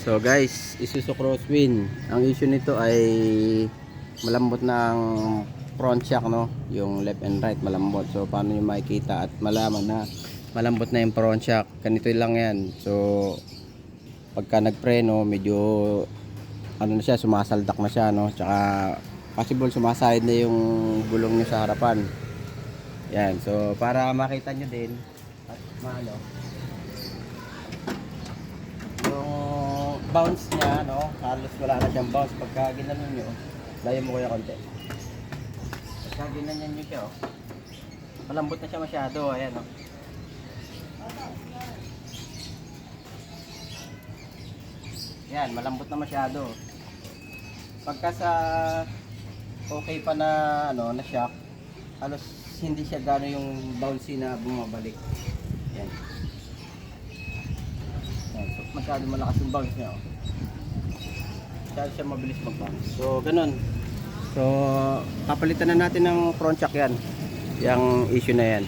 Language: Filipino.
So guys, Isuzu Crosswind. Ang issue nito ay malambot na ang front shock, no? Yung left and right malambot. So paano nyo makikita at malaman na malambot na yung front shock? Ganito lang yan. So pagka nagpreno, medyo ano na siya, sumasaldak na siya, no? Tsaka possible sumasayad na yung gulong nyo sa harapan. Yan. So para makita nyo din at maano bounce niya, no? Halos wala na siyang bounce pagka ginanon nyo. Layo mo kuya konti. Pagka ginanon nyo siya, oh. Malambot na siya masyado, ayan, oh. Yan, malambot na masyado. Pagka sa okay pa na ano, na shock, halos hindi siya gano yung bouncy na bumabalik. Yan. So, masyado malakas yung bounce niya, oh. Masyado siya mabilis mag-bounce. So, ganun. So, papalitan na natin ng front shock yan. Yung issue na yan.